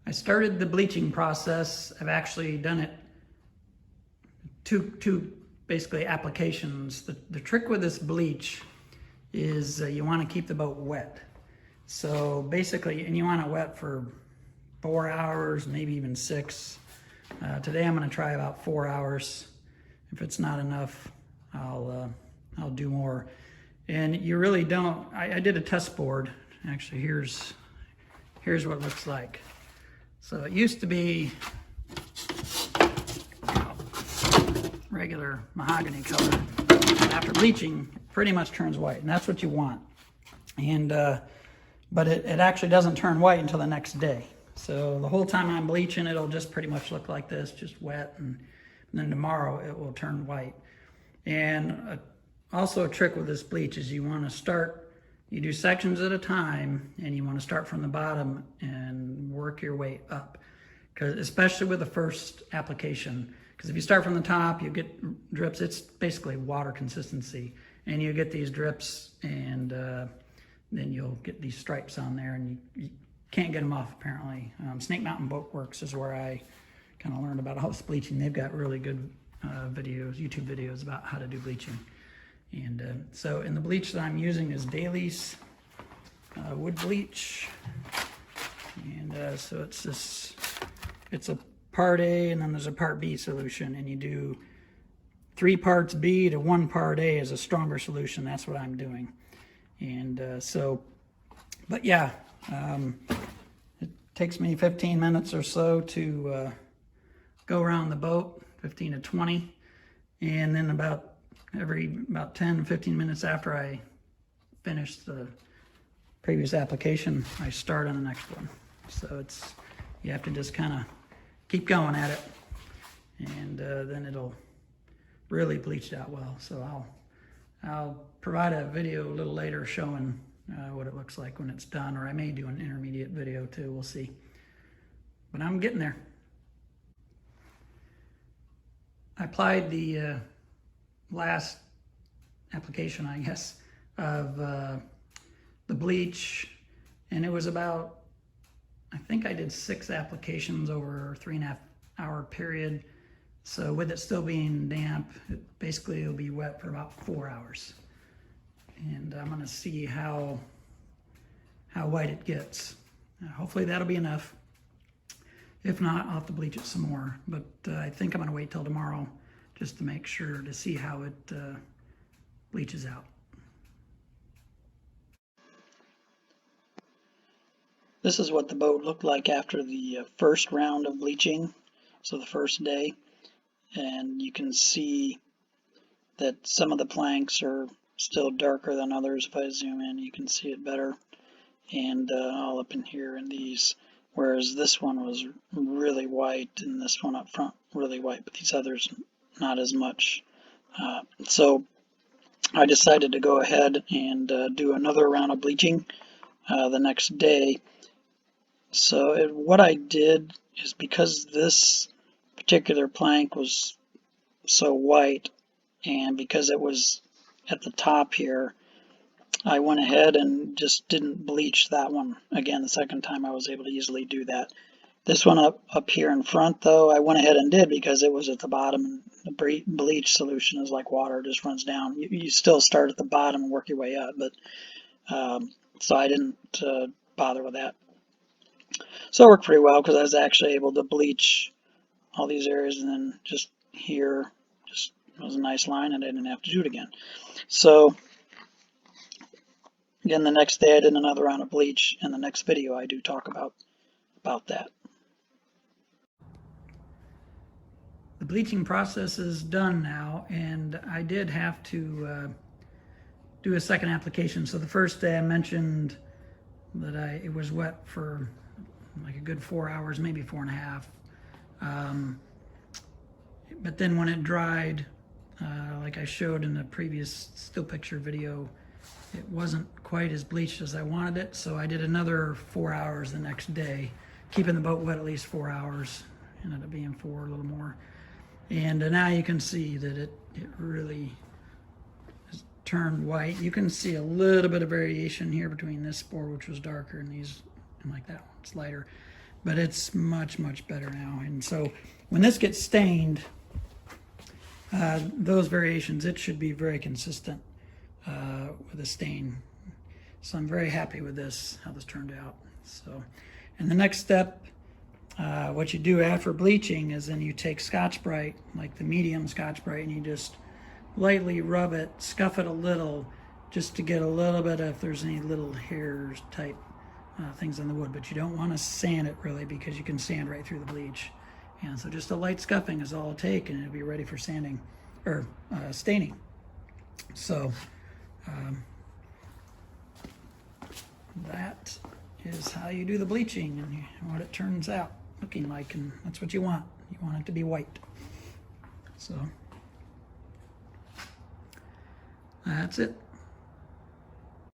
I started the bleaching process. I've actually done it two basically applications. The trick with this bleach is you want to keep the boat wet. So basically, and you want it wet for 4 hours, maybe even 6. Today I'm going to try about 4 hours. If it's not enough, I'll do more. And you really don't. I did a test board. Actually, here's what it looks like. So it used to be regular mahogany color. After bleaching, it pretty much turns white, and that's what you want. And but it actually doesn't turn white until the next day. So the whole time I'm bleaching, it'll just pretty much look like this, just wet, and then tomorrow it will turn white. And also a trick with this bleach is you want to start, you do sections at a time, and you want to start from the bottom and work your way up. Because especially with the first application, because if you start from the top, you get drips. It's basically water consistency, and you get these drips, and then you'll get these stripes on there, and you can't get them off apparently. Snake Mountain Boat Works is where I kind of learned about all this bleaching. They've got really good videos, YouTube videos about how to do bleaching. And so in the bleach that I'm using is Daly's wood bleach. And so it's a part A, and then there's a part B solution, and you do 3 parts B to 1 part A as a stronger solution. That's what I'm doing. And but yeah, it takes me 15 minutes or so to go around the boat, 15 to 20, and then about 10 15 minutes after I finish the previous application, I start on the next one. So you have to just kind of keep going at it, and then it'll really bleach out well. So I'll provide a video a little later showing what it looks like when it's done, or I may do an intermediate video too, we'll see. But I'm getting there. I applied the last application, I guess, of the bleach, and it was about, I think I did 6 applications over a 3.5 hour period. So with it still being damp, basically it'll be wet for about 4 hours. And I'm gonna see how white it gets. Hopefully that'll be enough. If not, I'll have to bleach it some more. But I think I'm gonna wait till tomorrow just to make sure to see how it bleaches out. This is what the boat looked like after the first round of bleaching, so the first day. And you can see that some of the planks are still darker than others. If I zoom in, you can see it better. And all up in here in these, whereas this one was really white, and this one up front really white, but these others not as much. So I decided to go ahead and do another round of bleaching the next day. So what I did is, because this particular plank was so white, and because it was at the top here, I went ahead and just didn't bleach that one again. The second time I was able to easily do that. This one up here in front, though, I went ahead and did because it was at the bottom. The bleach solution is like water, it just runs down. You still start at the bottom and work your way up, but so I didn't bother with that. So it worked pretty well because I was actually able to bleach all these areas, and then just here, just it was a nice line, and I didn't have to do it again. So again, the next day I did another round of bleach. In the next video I do talk about that. The bleaching process is done now, and I did have to do a second application. So the first day I mentioned that it was wet for like a good 4 hours, maybe 4.5. But then when it dried, like I showed in the previous still picture video, it wasn't quite as bleached as I wanted it. So I did another 4 hours the next day, keeping the boat wet at least 4 hours. Ended up being 4, a little more. And now you can see that it really has turned white. You can see a little bit of variation here between this spore, which was darker, and these, and like that one, it's lighter. but it's much, much better now. And so when this gets stained, those variations, it should be very consistent with the stain. So I'm very happy with this, how this turned out. So, and the next step, what you do after bleaching is then you take Scotch-Brite, like the medium Scotch-Brite, and you just lightly rub it, scuff it a little, just to get a little bit if there's any little hairs type things on the wood. But you don't want to sand it really, because you can sand right through the bleach. And so just a light scuffing is all it'll take, and it'll be ready for sanding or staining. So that is how you do the bleaching and what it turns out looking like, and that's what you want. You want it to be white. So that's it.